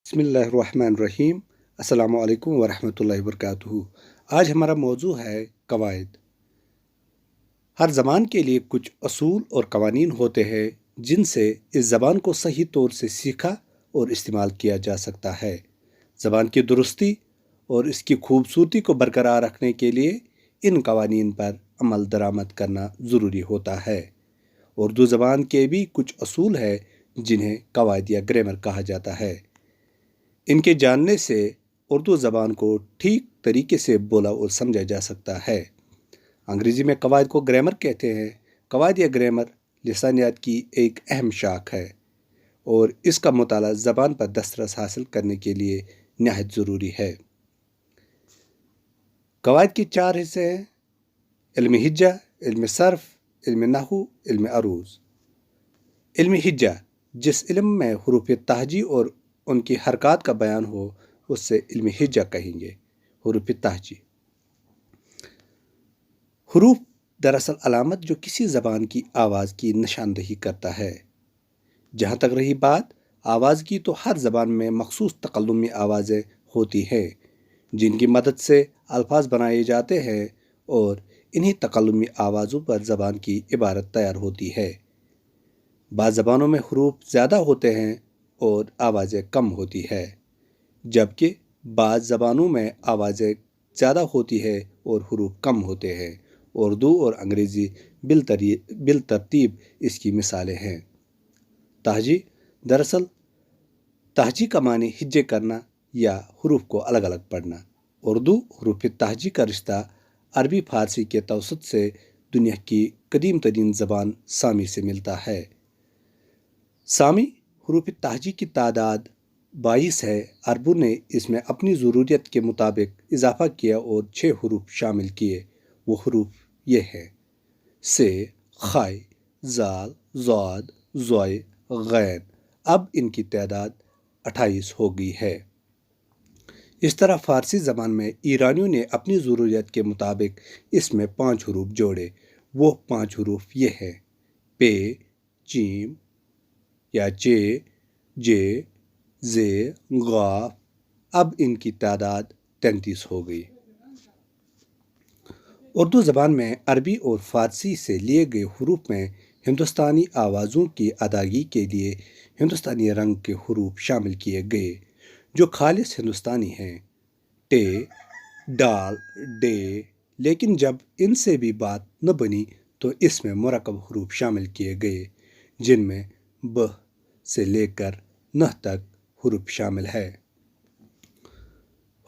बिस्मिल्लाहिर्रहमानिर्रहीम। अस्सलामु अलैकुम वरहमतुल्लाहि वबरकातुहू। आज हमारा मौजू है कवायद। हर ज़बान के लिए कुछ असूल और कवानीन होते हैं जिनसे इस ज़बान को सही तौर से सीखा और इस्तेमाल किया जा सकता है। ज़बान की दुरुस्ती और इसकी खूबसूरती को बरकरार रखने के लिए इन कवानीन पर अमल दरामद करना ज़रूरी होता है। उर्दू ज़बान के भी कुछ असूल हैं जिन्हें कवायद या ग्रामर कहा जाता है। इनके जानने से उर्दू ज़बान को ठीक तरीके से बोला और समझा जा सकता है। अंग्रेज़ी में कवायद को ग्रामर कहते हैं। कवायद या ग्रामर लिसानियात की एक अहम शाख है और इसका मुताला ज़बान पर दस्तरस हासिल करने के लिए निहायत ज़रूरी है। कवायद के 4 हिस्से हैं: इल्म हिज्जा, इल्म सर्फ, इल्म नहू, इल्म अरूज। इल्म हिज्जा, जिस इल्म में हुरूफ तहजी और उनकी हरकत का बयान हो उससे इल्म हिज्जा कहेंगे। हुरूफ तहजी हुरूफ दरअसल अलामत जो किसी ज़बान की आवाज़ की निशानदही करता है। जहाँ तक रही बात आवाज़ की, तो हर ज़बान में मखसूस तकल्लुमी आवाज़ें होती हैं जिनकी मदद से अल्फाज बनाए जाते हैं और इन्हीं तकल्लुमी आवाज़ों पर ज़बान की इबारत तैयार होती है। बाज़ ज़बानों में हुरूफ ज़्यादा होते हैं और आवाज़ें कम होती है, जबकि बाज़ ज़बानों में आवाज़ें ज़्यादा होती है और हुरूफ कम होते हैं। उर्दू और अंग्रेज़ी बिलतरतीब इसकी मिसालें हैं। तहजी, दरअसल तहजी का मानी हिज्जे करना या हुरूफ को अलग अलग पढ़ना। उर्दू हुरूफ तहजी का रिश्ता अरबी फ़ारसी के तवसत से दुनिया की कदीम तरीन ज़बान सामी से मिलता है। सामी हुरूफ तहजी की तादाद 22 है। अरबों ने इसमें अपनी ज़रूरत के मुताबिक इजाफ़ा किया और 6 हुरूफ शामिल किए। वो हुरूफ ये हैं: से, खाय, जाल, ज़ाद, ज़ॉय, गैन। अब इनकी तादाद 28 हो गई है। इस तरह फ़ारसी ज़बान में ईरानियों ने अपनी ज़रूरत के मुताबिक इसमें 5 हुरूफ जोड़े। वो 5 हुरूफ ये हैं: पे, चीम या चे, जे, जे, गाफ। अब इनकी तादाद 33 हो गई। उर्दू ज़बान में अरबी और फ़ारसी से लिए गए हुरूफ में हिंदुस्तानी आवाज़ों की अदायगी के लिए हिंदुस्तानी रंग के हुरूफ शामिल किए गए जो खालिस हिंदुस्तानी हैं: टे, डाल, डे। लेकिन जब इनसे भी बात न बनी तो इसमें मुरक्कब हुरूफ शामिल किए गए जिनमें ब से लेकर न तक हुरूफ शामिल है।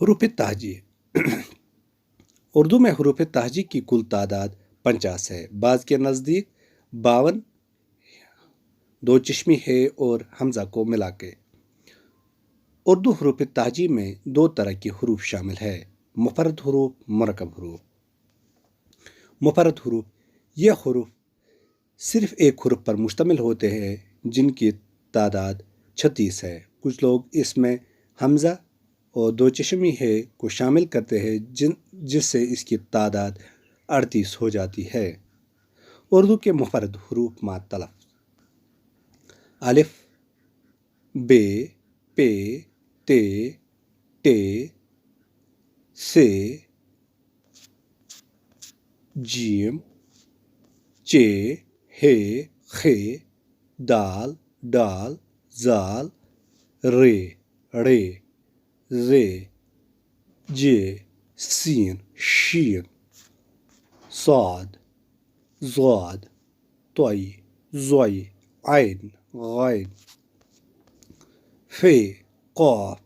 हुरूफ तहजी उर्दू में हुरूफ तहजी की कुल तादाद 50 है। बाज़ के नज़दीक 52 दो चश्मी है और हमज़ा को मिला के। उर्दू हुरूफ तहजी में 2 तरह के हुरूफ शामिल है: मुफर्रद हुरूफ, मुरक्कब हुरूफ। मुफर्रद हुरूफ ये हुरूफ सिर्फ एक हुरूफ पर मुश्तमिल होते हैं जिनकी तादाद 36 है। कुछ लोग इसमें हमज़ा और 2 चश्मी है को शामिल करते हैं जिससे इसकी तादाद 38 हो जाती है। उर्दू के मुफर्रद हुरूफ मात तलफ़: अलिफ, बे, पे, ते, टे, से, जीम, चे, हे, खे, दाल, डाल, जाल, रे, रे, रे, जे, सीन, शीन, साद, ज़ाद, तोई, ज़ोई, आइन, गैन, फे, क़ाफ,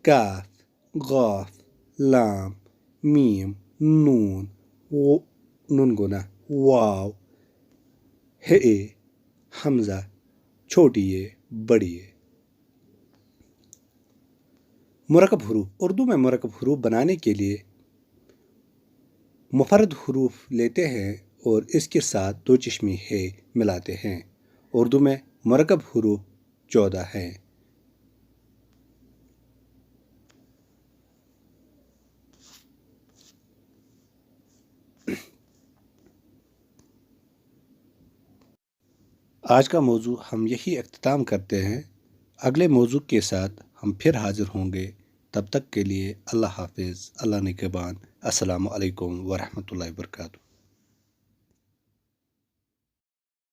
काफ, गाफ, लाम, मीम, नून, नून गुना, वाव, हे, हमज़ा, छोटी ए, बड़ी ए। मुरक्कब हुरूफ उर्दू में मुरक्कब हुरूफ बनाने के लिए मुफर्रद हुरूफ लेते हैं और इसके साथ 2 चश्मी है मिलाते हैं। उर्दू में मुरक्कब हुरूफ 14 हैं। आज का मौजू हम यही इख्तिताम करते हैं। अगले मौजू के साथ ہم پھر حاضر ہوں گے۔ تب تک کے لیے اللہ حافظ، اللہ نگہبان، السلام علیکم ورحمۃ اللہ وبرکاتہ۔